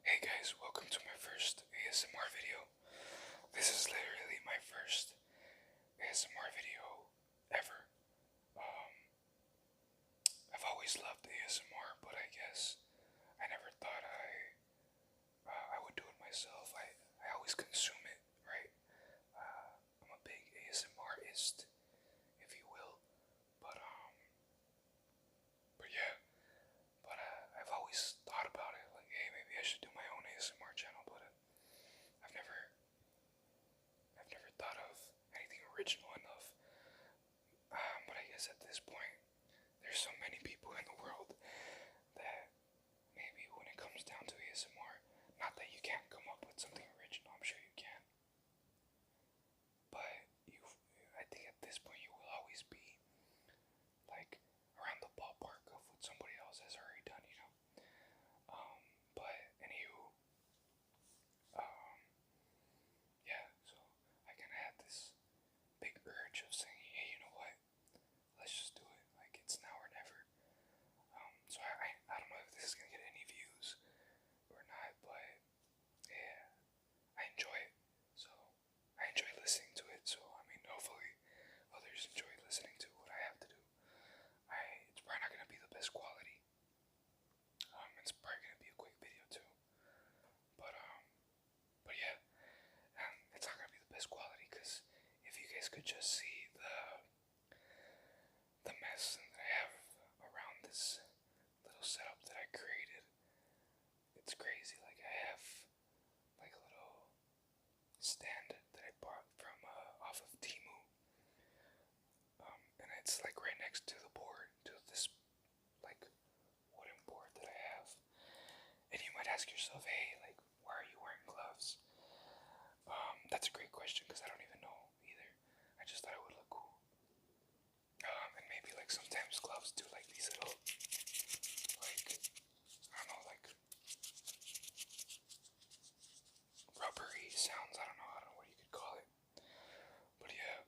Hey guys, welcome to my first ASMR video. This is literally my first ASMR video ever. Um, I've always loved ASMR, but I guess I never thought I would do it myself. I always consume it, right? I'm a big ASMRist, if you will. But but yeah, I've always thought about it, like, hey, maybe I should do my own ASMR channel, but I've never I've never thought of anything original enough. But I guess at this point, there's so many people in the world that maybe when it comes down to ASMR, not that you can't come up with something original, I'm sure you can, but I think at this point you will always be like around the ballpark of what somebody else has already done, you know. But anywho, um, yeah. So I kind of had this big urge of saying, hey, you know what? Let's just do it. Like it's now or never. So I don't know if this is gonna get any views or not, but yeah, I enjoy it. So I enjoy listening to it. So I mean, hopefully others enjoy listening to what I have to do. It's probably not gonna be the best quality. It's probably gonna be a quick video too. But yeah, it's not gonna be the best quality because if you guys could just see the mess that I have around this little setup that I created, it's crazy. Like I have like a little stand that I bought from off of Temu, and it's like right next to the board, to this like wooden board that I have. And you might ask yourself, hey, like, why are you wearing gloves? That's a great question because I don't even know either. I just thought it would look cool. And maybe like sometimes gloves do like these little, like, I don't know, like rubbery sounds. I don't know what you could call it. But yeah.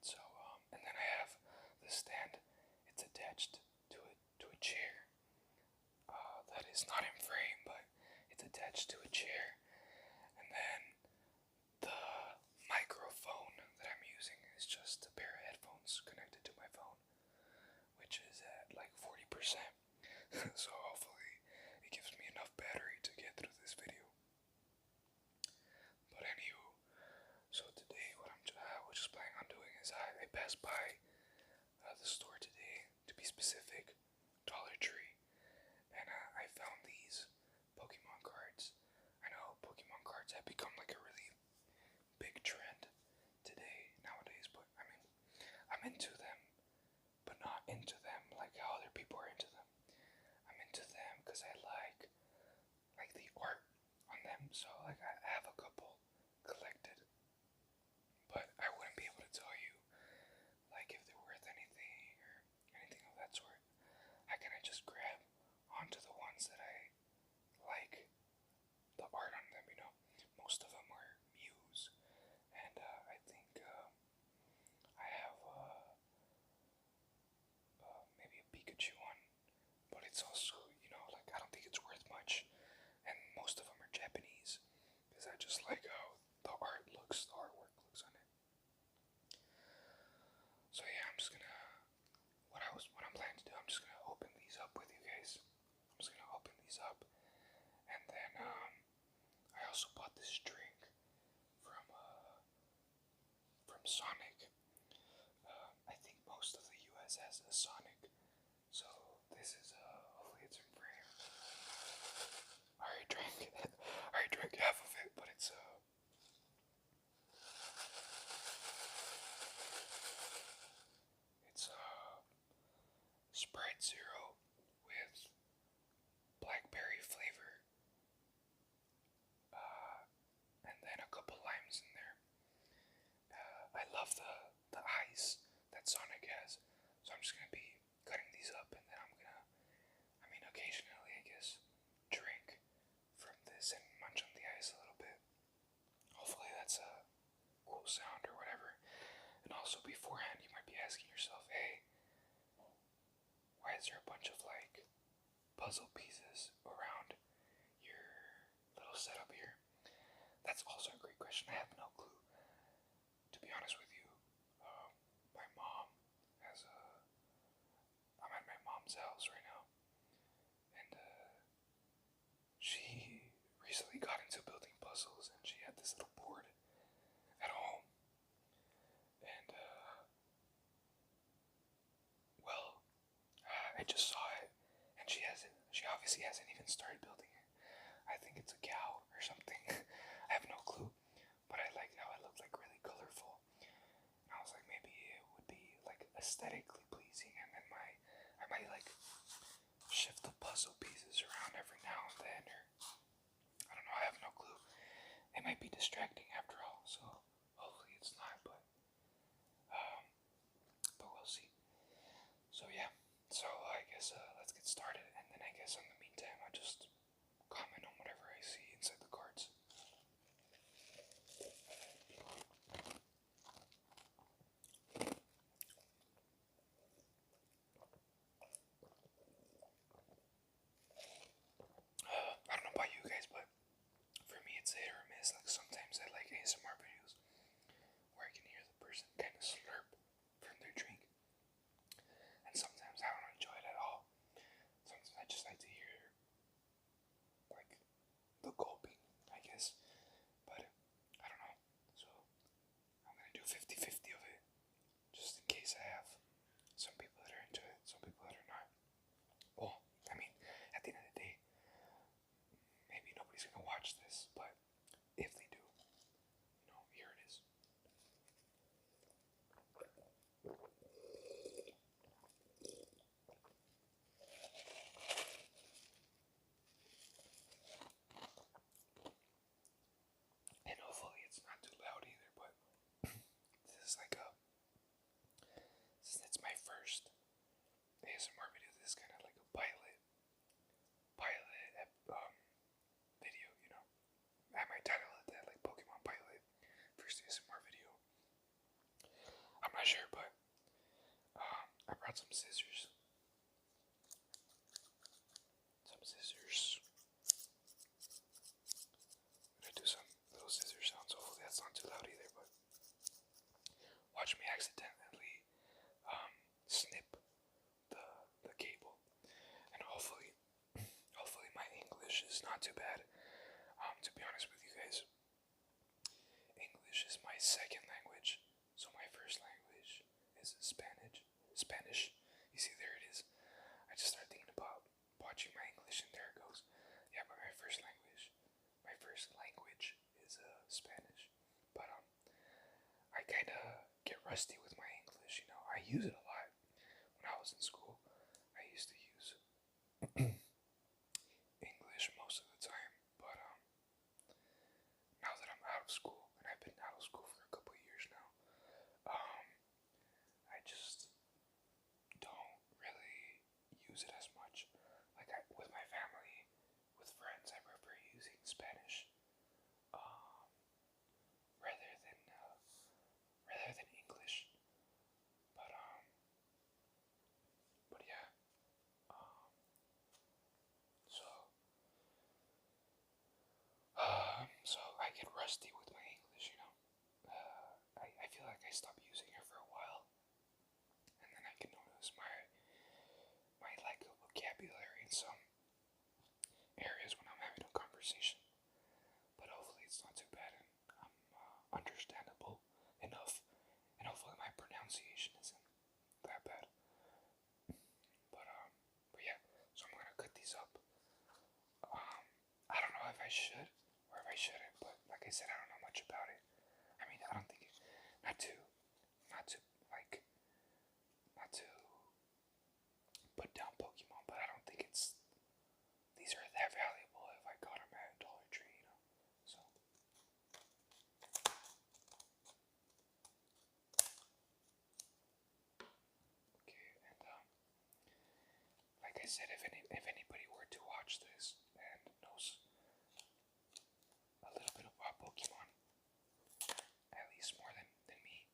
So, and then I have the stand. It's attached to a chair. That is not in frame, but it's attached to a chair. And then the microphone that I'm using is just a pair of headphones connected to my phone, which is at like 40%. So hopefully it gives me enough battery to get through this video. But anywho, so today what I was just planning on doing is I passed by the store today, to be specific, Dollar Tree, and I found these Pokemon cards. I know Pokemon cards have become like a really big trend today, nowadays, but I mean, I'm into them, but not into them like how other people are into them. I'm into them because I like the art on them, so like I have a couple collected, but I wouldn't be able to tell you like if they're worth anything or anything of that sort. I kind of just grab onto the ones that I like the art on them, you know. Most of them are Mews, and I think I have maybe a Pikachu one, but it's also, you know, like I don't think it's worth much, and most of them are Japanese, because I just like how the artwork looks on it. So yeah, I'm just gonna, what I'm planning to do, I'm just gonna open these up with you guys. I'm just gonna open these up, and then I also bought this drink from Sonic. I think most of the U.S. has a Sonic, so this is hopefully it's in frame. I already drank it. I already drank half of it, but it's Sprite Zero with blackberry flavor, and then a couple limes in there. I love the ice that Sonic has, so I'm just gonna be cutting these up, and then I mean, occasionally, I guess, drink from this and munch on the ice a little bit. Hopefully, that's a cool sound or whatever. And also, beforehand, you might be asking yourself, hey, why is there a bunch of like puzzle pieces around That's also a great question. I have no clue. To be honest with you, my mom has a. I'm at my mom's house right now, and she recently got into building puzzles, and she had this little board at home, and well, I just saw it, and she hasn't. She obviously hasn't even started building it. I think it's a cow or something. I have no clue, but I liked how it looked like really colorful. And I was like, maybe it would be like aesthetically pleasing, and then I might like shift the puzzle pieces around every now and then, or I don't know. I have no clue. It might be distracting after all, so hopefully it's not. Um, but we'll see. So yeah. So I guess let's get started, and then I guess in the meantime I'll just comment on whatever I see inside the cards. I don't know about you guys, but for me it's hit or miss. Like sometimes I like ASMR videos where I can hear the person kind of slurp from their drink, and sometimes I don't enjoy it at all. Sometimes I just like to hear like the gulping, I guess. But I don't know. So I'm gonna do 50-50 of it, just in case I have some people that are into it, some people that are not. Well, I mean, at the end of the day, maybe nobody's gonna watch this, but if they do, here it is. And hopefully it's not too loud either, but this is like a, since it's my first ASMR video, this is kind of like a video, I might title it that, like Pokemon pilot, first ASMR video. I'm not sure, but I brought some scissors. I'm gonna do some little scissor sounds. Hopefully that's not too loud either, but watch me accidentally snip the cable, and hopefully my English is not too bad. To be honest with you guys, English is my second language, so my first language is Spanish. You see, there it is. I just started thinking about watching my English, and there it goes. Yeah, but my first language is Spanish. But I kind of get rusty with my English. I use it a lot. When I was in school, I used to use English most of the time. But now that I'm out of school, and I've been out of school for a couple of years now, I just don't really use it as much. Like with my family, with friends, I prefer using Spanish rather than English. But yeah. So so I get rusty with my English. I feel like I stopped using it for a while, and then I can notice my lack of vocabulary in some areas when I'm having a conversation. But hopefully it's not too bad, and I'm understandable enough, and hopefully my pronunciation isn't that bad. But yeah, so I'm gonna cut these up. I don't know if I should or if I shouldn't, but like I said, I don't know much about it. I mean, I don't think it, not to like, not to put down Pokemon, but I don't think these are that valuable if I got them at Dollar Tree, So. Okay, and like I said, if anybody were to watch this and knows a little bit about Pokemon, at least more than me,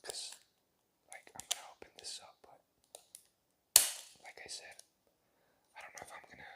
because like I'm gonna open this up, but like I said, I don't know if I'm gonna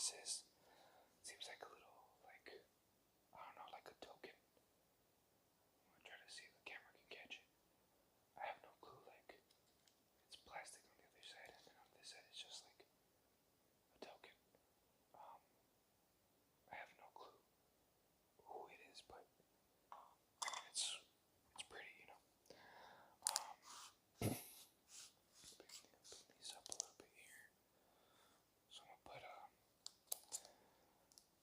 this is. Seems like a little, like, I don't know, like a token. I'm gonna try to see if the camera can catch it. I have no clue, like, it's plastic on the other side, and then on this side it's just like a token. Um, I have no clue who it is, but it's pretty, you know. Put these up a little bit here. So I'm gonna put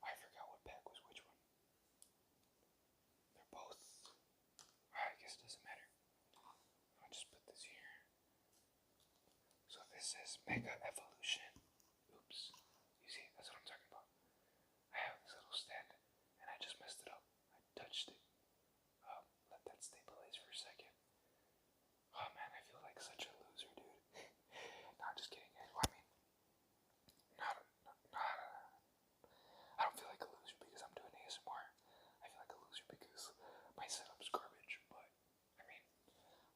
I forgot what pack was which one. They're both. I guess it doesn't matter. I'll just put this here. So this says Mega Evolution. Oops. You see, that's what I'm talking about. I have this little stand, and I just messed it up. I touched it. Let that stabilize for a second. Oh man, I feel like such a loser, dude. No, I'm just kidding. I mean, I don't feel like a loser because I'm doing ASMR. I feel like a loser because my setup's garbage. But, I mean,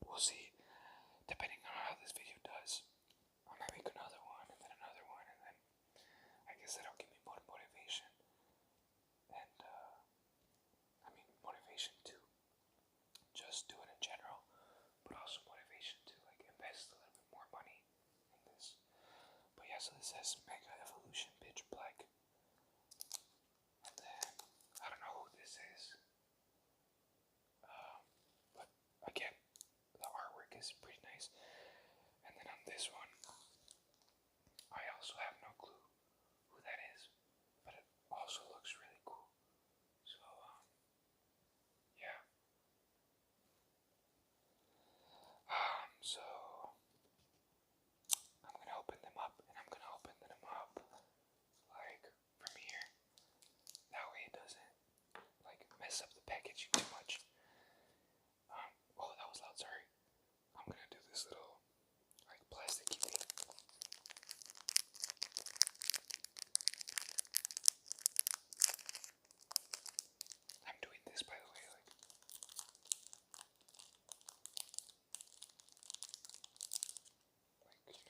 we'll see. Depending on how this video does, I might make another one, and then another one, and then I guess that'll give me more motivation. And, I mean, motivation to just do it in general, but also motivation to, like, invest a little bit more money in this. But yeah, so this says Mega Evolution Pitch Black. And then, I don't know who this is. But again, the artwork is pretty nice. And then on this one, I also have no clue who that is, but it also looks really cool. So, yeah. So I'm gonna open them up, and I'm gonna open them up like from here. That way it doesn't like mess up the packaging too much. Oh, that was loud. Sorry. I'm gonna do this little like plasticky thing. I'm doing this, by the way, like. You know.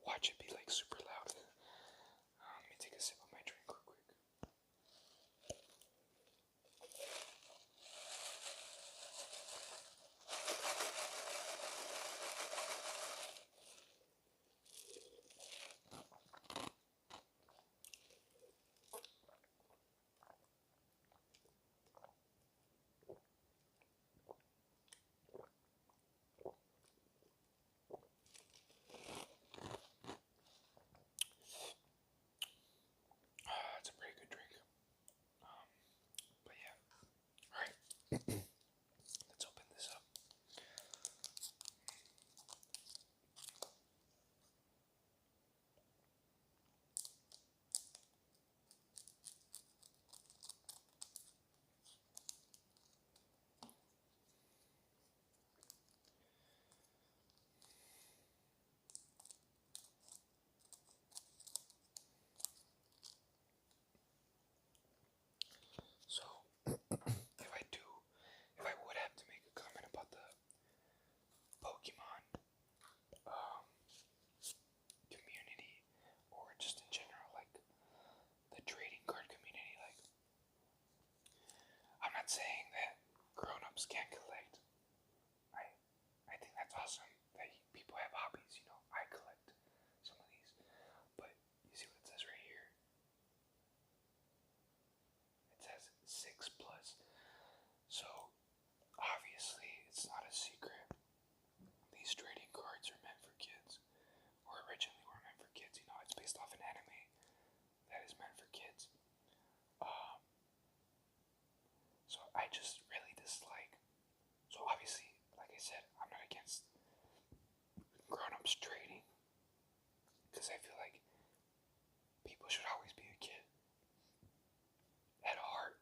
Watch it be like super loud. Let me take a sip of my drink real quick. It's a pretty good drink. But yeah. Alright. Let's open this up. So, if I would have to make a comment about the Pokemon community, or just in general, like the trading card community, like I'm not saying that grown-ups can't collect. I think that's awesome that people have hobbies. You know, I collect some of these, but you see what it says right here? It says 6+. So obviously, it's not a secret. These trading cards are meant for kids, or originally were meant for kids. You know, it's based off an anime that is meant for kids. So I just really dislike. So obviously, like I said, I'm not against grown-ups trading, because I feel like people should always be a kid at heart.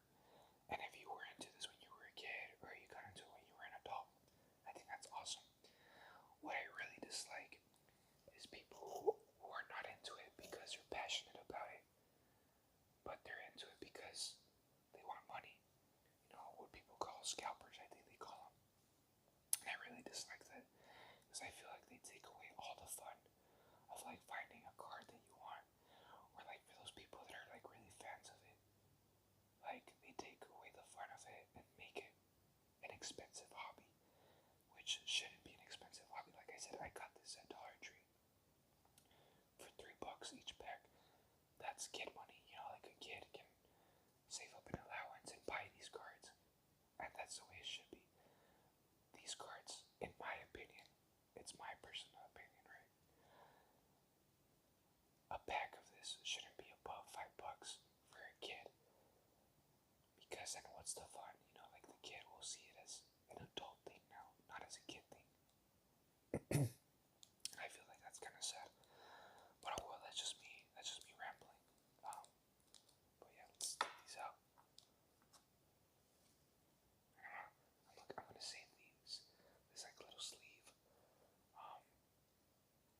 And if you were into this when you were a kid, or you got into it when you were an adult, I think that's awesome. What I really dislike is people who are not into it because they're passionate about it, but they're into it because they want money. You know, what people call scalpers, I think they call them. of like finding a card that you want, or like for those people that are like really fans of it, like they take away the fun of it and make it an expensive hobby, which shouldn't be an expensive hobby. Like I said, I got this at Dollar Tree for $3 each pack. That's kid money, you know, like a kid can save up an allowance and buy these cards, and that's the way it should be. These cards, in my opinion, it's my personal opinion, right? A pack of this shouldn't be above $5 for a kid, because then what's the fun? You know, like the kid will see it as an adult thing now, not as a kid thing. I feel like that's kind of sad, but oh well, that's just me rambling. But yeah, let's take these out. I'm gonna save these. This like little sleeve.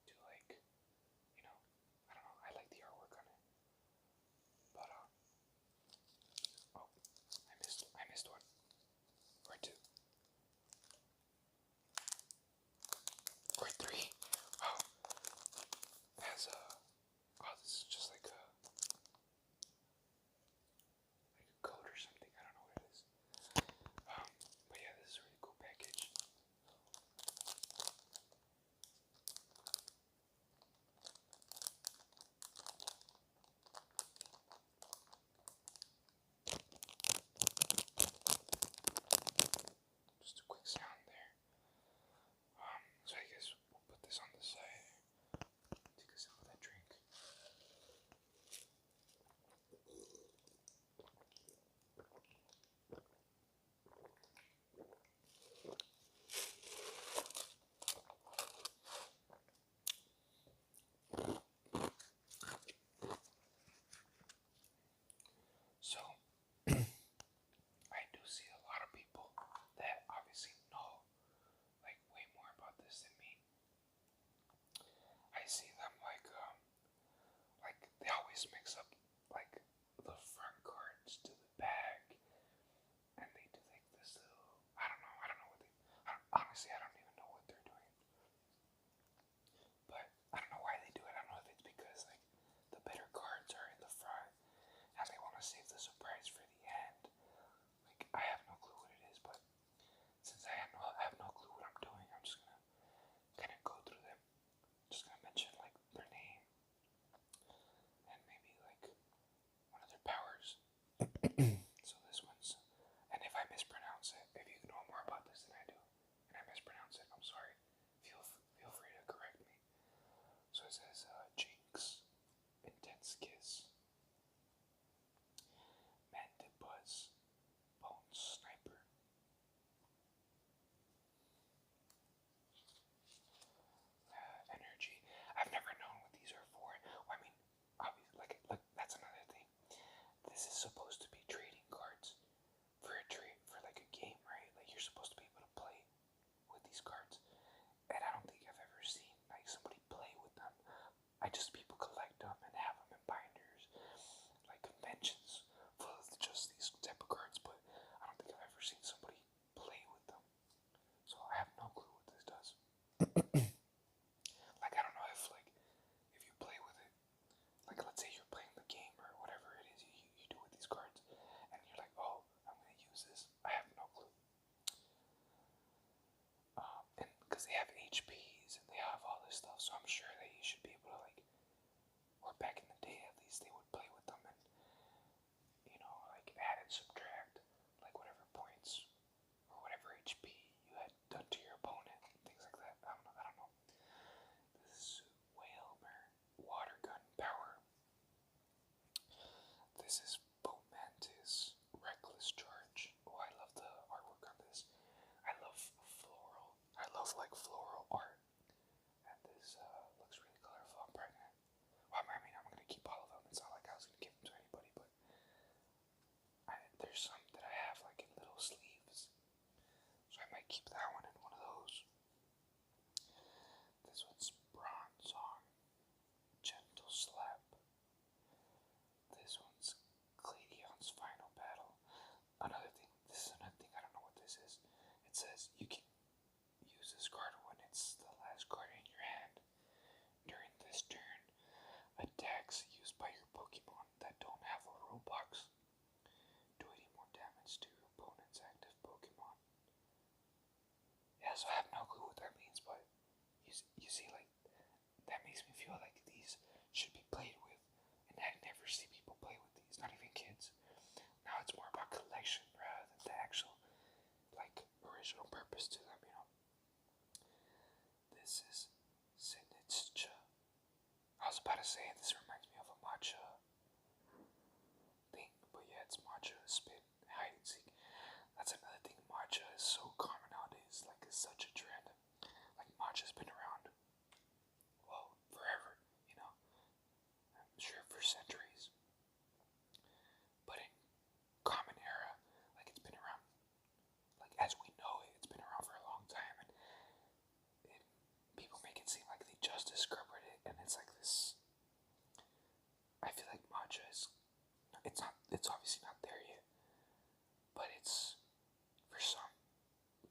To like, you know, I don't know. I like the artwork on it. But oh, I missed one or two or three. Oh, it has oh, this is just like a code or something. I don't know what it is. But yeah, this is a really cool package. Just a quick sound there. So I guess we'll put this on the side. Take a sip of that drink. So, I do see a lot of people that obviously know like way more about this than me. I see them like they always mix up like the front cards to the back, and they do like this little, I don't know what they, honestly I don't even know what they're doing, but I don't know why they do it. I don't know if it's because like the better cards are in the front and they want to save the surprise for the end. Like I have no clue what it is, but since I have no clue what I'm doing, I'm just gonna kind of go through them. Just gonna mention like their name and maybe like one of their powers. So this one's, and if I mispronounce it, if you know more about this than I do, and I mispronounce it, I'm sorry. Feel free to correct me. So it says Jinx, Intense Kiss, Mandibuzz, Bone Sniper, Energy. I've never known what these are for. Well, I mean, obviously, like that's another thing. This is supposed to be trading cards for a trade for like a game, right? Like you're supposed to be able to play with these cards, and I don't think I've ever seen like somebody play with them. I just people collect them and have them in binders, like conventions full of just these type of cards. But I don't think I've ever seen somebody play with them, so I have no clue what this does. Like I don't know if you play with it, like let's say you're playing the game or whatever it is you do with these cards, and you're like, oh, I'm gonna use this. I have no clue. And because they have HPs and they have all this stuff, so I'm sure that you should be able to like, or back in the day at least, they would play with them and you know like add and subtract like whatever points or whatever HP you had done to your opponent, things like that. I don't know. This is Whalmer Water Gun Power. This is Bomantis Reckless Charge. Oh, I love the artwork on this. I love floral. I love like floral art. And this looks really colorful. I'm probably gonna, well, I mean, I'm gonna keep all of them. It's not like I was gonna give them to anybody, but there's some that I have like in little sleeves, so I might keep that one in one of those. This one's Bronze Song, Gentle Slap. This one's Cladion's Final Battle. This is another thing, I don't know what this is. It says you can use this card when it's the last card in your hand. During this turn, So I have no clue what that means, but you see, like, that makes me feel like these should be played with, and I never see people play with these, not even kids. Now it's more about collection rather than the actual, like, original purpose to them, you know. This is Sinitcha. I was about to say this reminds me of a matcha thing, but yeah, it's matcha spin hide and seek. That's another thing. Matcha is so common nowadays. Like, it's such a trend. Like, matcha's been around, well, forever. You know, I'm sure for centuries. But in common era, like, it's been around. Like, as we know it, it's been around for a long time, and people make it seem like they just discovered it, and it's like this. I feel like matcha is. It's not. It's obviously not there yet, but it's for some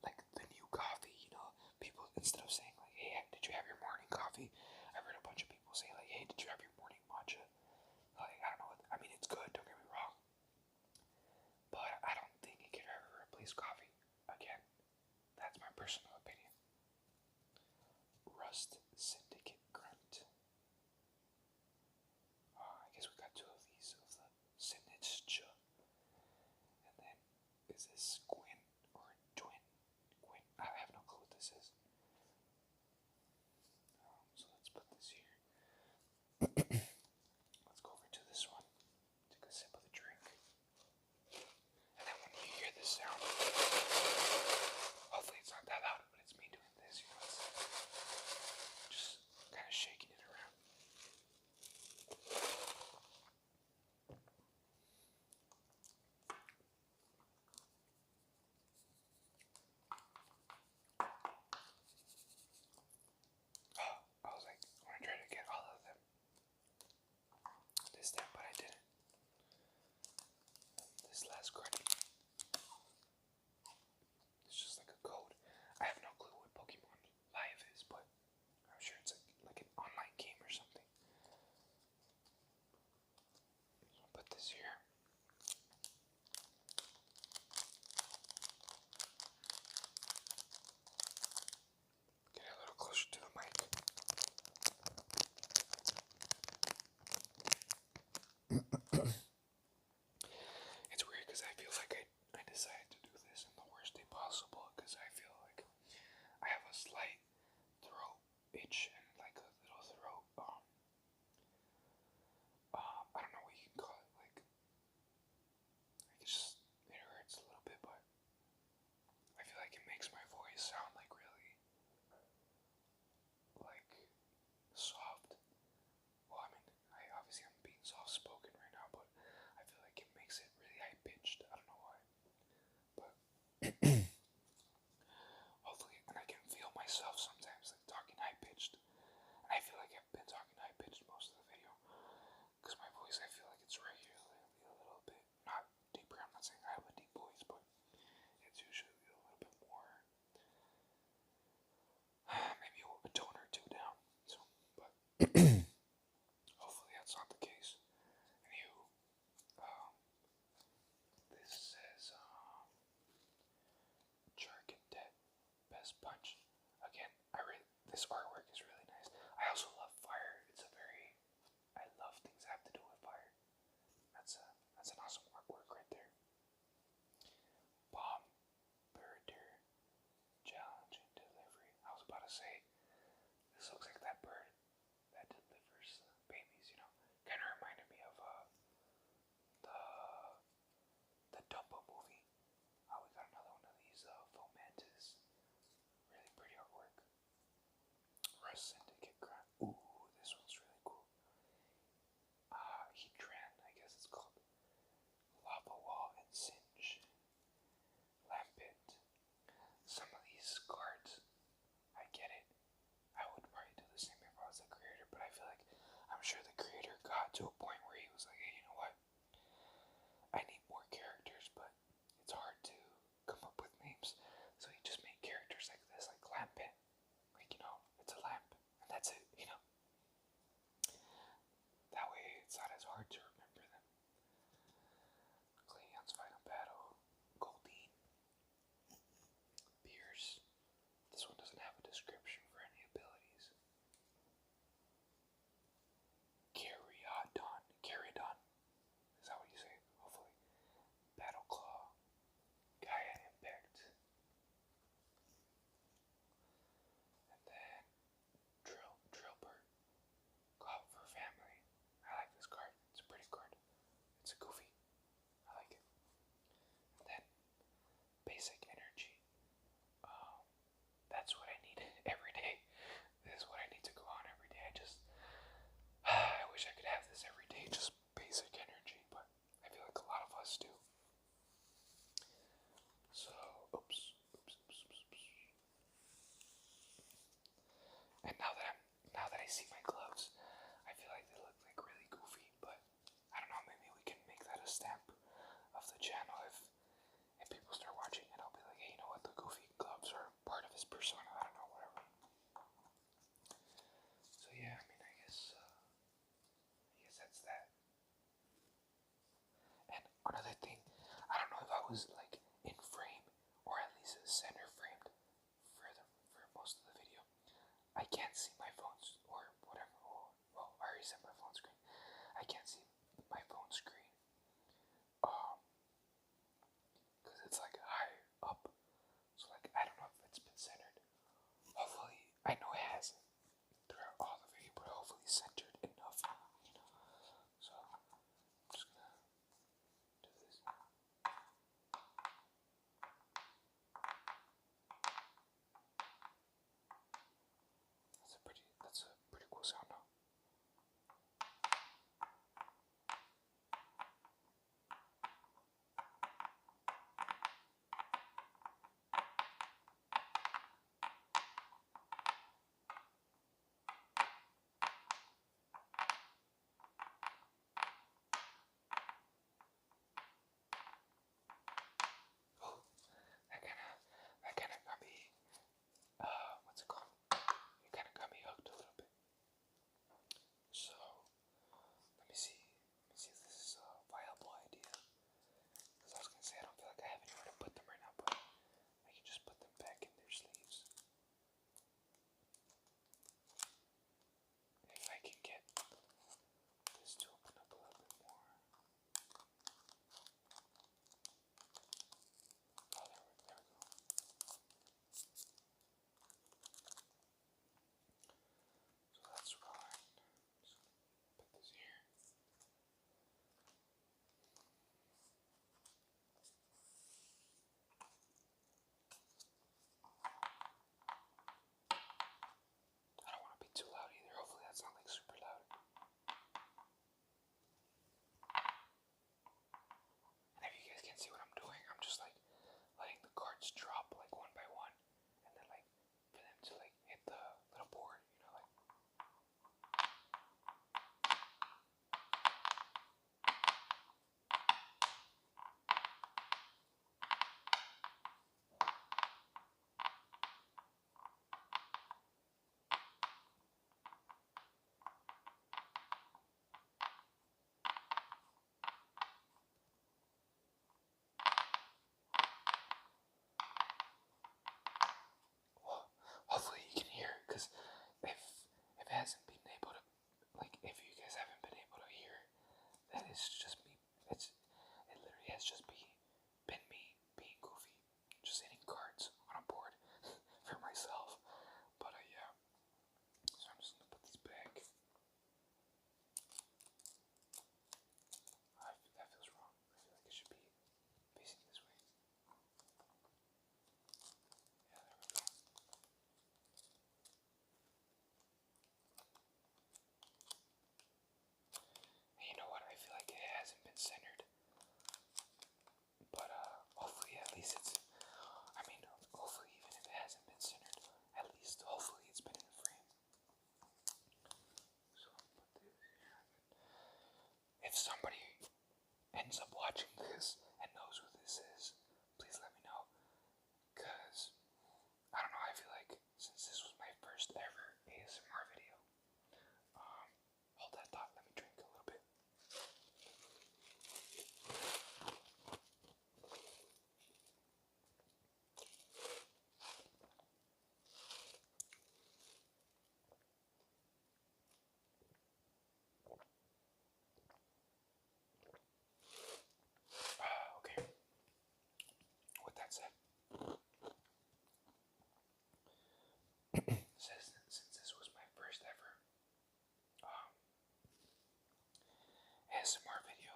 like the new coffee. You know, people instead of saying like, "Hey, did you have your morning coffee?" I've heard a bunch of people say like, "Hey, did you have your morning matcha?" Like, I don't know. I mean, it's good. Don't get me wrong, but I don't think it could ever replace coffee. Again, that's my personal opinion. Rust Syndicate Grunt. I guess we got two of these of the Sinitcha. And then, is this Gwyn or Twin? Gwyn? I have no clue what this is. So let's put this here. Let's go over to this one. Take a sip of the drink. And then when you hear this sound, hopefully it's not that loud, but it's me doing this, you know, it's just kind of shaking it around. I was like, I want to try to get all of them this time, but I didn't. This last card, it's just like a code. I have no clue what Pokemon Live is, but I'm sure it's like an online game or something. So I'll put this here. Get a little closer to the mic. It's weird because I feel like I decided to do this in the worst day possible because I feel like I have a slight throat itch and like a little throat I don't know what you can call it, like it hurts a little bit, but I feel like it makes my voice sound like really like soft. Well, I mean, obviously I'm being soft spoken right now, but I feel like it makes it really high pitched. I don't know why, but hopefully, and I can feel myself sometimes like talking high pitched. And I feel like I've been talking high pitched most of the video because my voice, I feel like it's regularly a little bit not deeper. I'm not saying I have a deep voice, but it's usually a little bit more, maybe a tone or two down. So, but hopefully that's not the case. Anywho, this says Charcandet Best Punch. Again, this artwork is really nice. I also love fire. I love things that have to do with fire. That's an awesome artwork right there. Bomb Birder Challenge and Delivery. I was about to say, this looks like that bird that delivers babies, you know. Kind of reminded me of the Dumbo movie. We got another one of these Fomantis. Really pretty artwork. Rust Syndicate Grunt. Ooh, this one's really cool. Heatran, I guess it's called. Lava Wall and Singe. Lampit. Some of these cards, I get it. I would probably do the same if I was the creator, but I feel like I'm sure the creator got to a point where he was like, hey, you know what? I need more characters, but it's hard to come up with names. So he just made characters like this, like Lampit. Like, you know, it's a lamp, and And now that I see my gloves, I feel like they look like really goofy. But I don't know. Maybe we can make that a stamp of the channel. If people start watching it, I'll be like, hey, you know what? The goofy gloves are part of his persona. I don't know, whatever. So yeah, I mean, I guess that's that. And another thing, I don't know if I was like in frame or at least center framed for most of the video. I can't see my phone's or whatever. Well, I already said my phone screen. I can't see my phone screen. Because it's like high up. So like I don't know if it's been centered. Hopefully, I know it hasn't throughout all the video, but hopefully centered enough. So I'm just gonna do this. That's a pretty cool sound now. Oh, that kinda got me. What's it called? It kinda got me hooked a little bit. So let me see. Let me see if this is a viable idea. Because I was gonna say I don't feel like I have anywhere to put them right now, but I can just put them back in their sleeves. If I can get this to open up a little bit more. Oh, there we go. So that's right. Just put this here. I don't want to be too loud either. Hopefully that's not like super loud. And if you guys can't see what I'm doing, I'm just like letting the cards drop like one by one, and then like for them to like hit the little board, you know, like. Well, hopefully you can hear, because if it hasn't been able to, like, if you guys haven't been able to hear, that is just me. It literally has just been me being goofy, just hitting cards on a board for myself. But yeah. So I'm just gonna put this back. That feels wrong. I feel like it should be facing this way. Yeah, there we go. And you know what? I feel like it hasn't been centered. But hopefully at least it's. I mean, hopefully even if it hasn't been centered, at least hopefully it's been in frame. So I'll put this here. If somebody ends up watching this and knows who this is, please let me know. Because, I don't know, I feel like since this was my first ever ASMR video, hold that thought, let me drink a little bit. Okay. With that said, since this was my first ever ASMR video,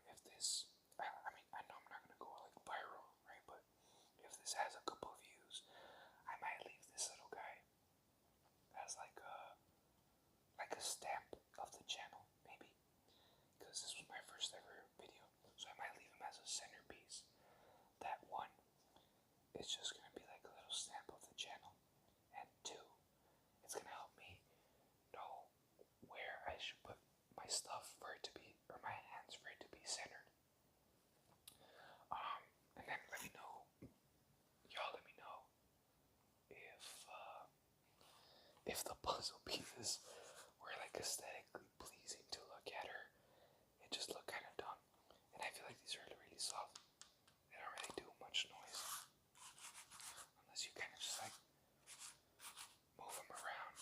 if this, I mean, I know I'm not gonna go like viral, right? But if this has a couple of views, I might leave this little guy as like a stamp of the channel, maybe, because this was my first ever video, so I might leave him as a centerpiece. That one is just gonna be like a little stamp of the channel, and if the puzzle pieces were like aesthetically pleasing to look at, or it just looked kind of dumb. And I feel like these are really soft. They don't really do much noise unless you kind of just like move them around.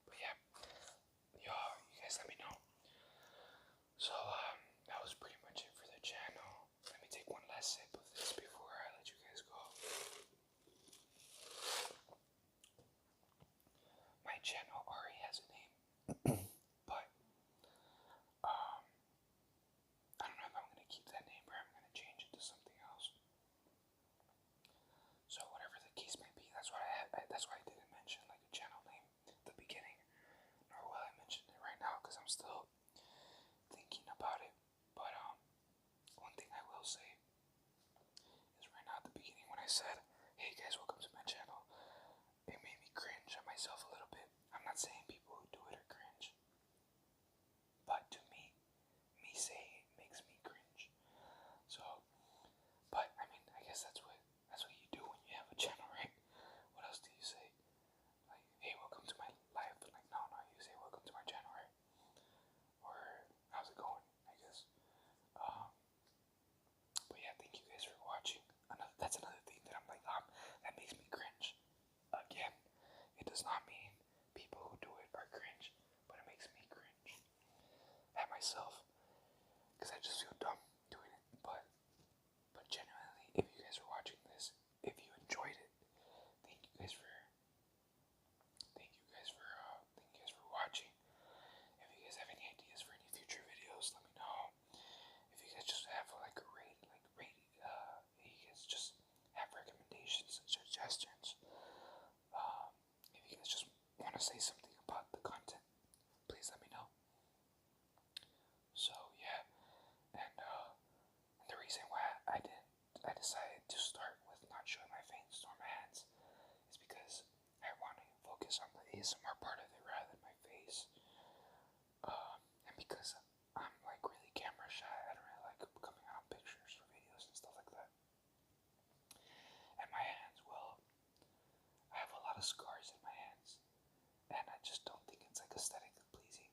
But yeah, y'all, you guys let me know. So that was pretty much it for the channel. Let me take one last sip of this before I let you guys go. My channel already has a name, but I don't know if I'm gonna keep that name or I'm gonna change it to something else. So whatever the case may be, that's why that's why I didn't mention like a channel name at the beginning, nor will I mention it right now because I'm still thinking about it. But one thing I will say is right now at the beginning when I said, "Hey guys, welcome to my channel," it made me cringe at myself a little bit. I'm not saying people who do it are cringe, but to me saying it makes me cringe. So, but I mean, I guess that's what you do when you have a channel, right? What else do you say? Like, hey, welcome to my life. Like, no, you say welcome to my channel, right? Or how's it going? I guess. But yeah, thank you guys for watching. That's another thing that I'm like, that makes me cringe. Again, it does not mean people who do it are cringe, but it makes me cringe at myself because I just feel dumb doing it. But genuinely, if you guys are watching this, if you enjoyed it, thank you guys for watching. If you guys have any ideas for any future videos, let me know. If you guys just have like a if you guys just have recommendations and suggestions, if you guys just want to say something about the content, please let me know. So yeah, and the reason why I decided to start with not showing my face nor my hands is because I want to focus on the ASMR part of it rather than my face. And because I'm like really camera shy, I don't really like coming out on pictures or videos and stuff like that. And my hands, well, I have a lot of scars in my hands, and I just don't think it's like aesthetically pleasing.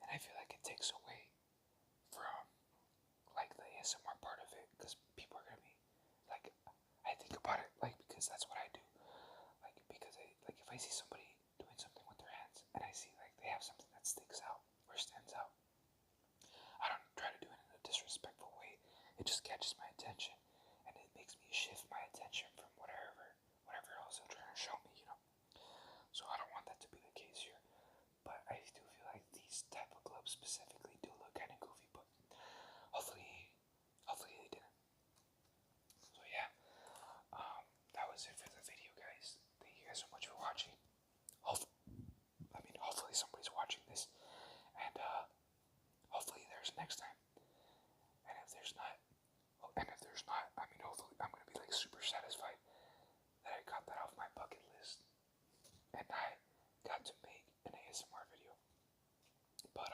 And I feel like it takes away from like the ASMR part of it, because people are gonna be like, I think about it like because that's what I do. Like because like if I see somebody doing something with their hands and I see like they have something that sticks out or stands out, I don't try to do it in a disrespectful way. It just catches my attention and it makes me shift my attention from whatever else they're trying to show me, So I don't want that to be the case here. But I do feel like these type of gloves specifically do look kind of goofy, but hopefully they didn't. So yeah, that was it for the video, guys. Thank you guys so much for watching. Hopefully somebody's watching this, and hopefully there's next time. And if there's not, hopefully I'm gonna be like super satisfied that I got that off my bucket list, and I got to make an ASMR video. But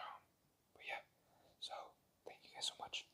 yeah. So thank you guys so much.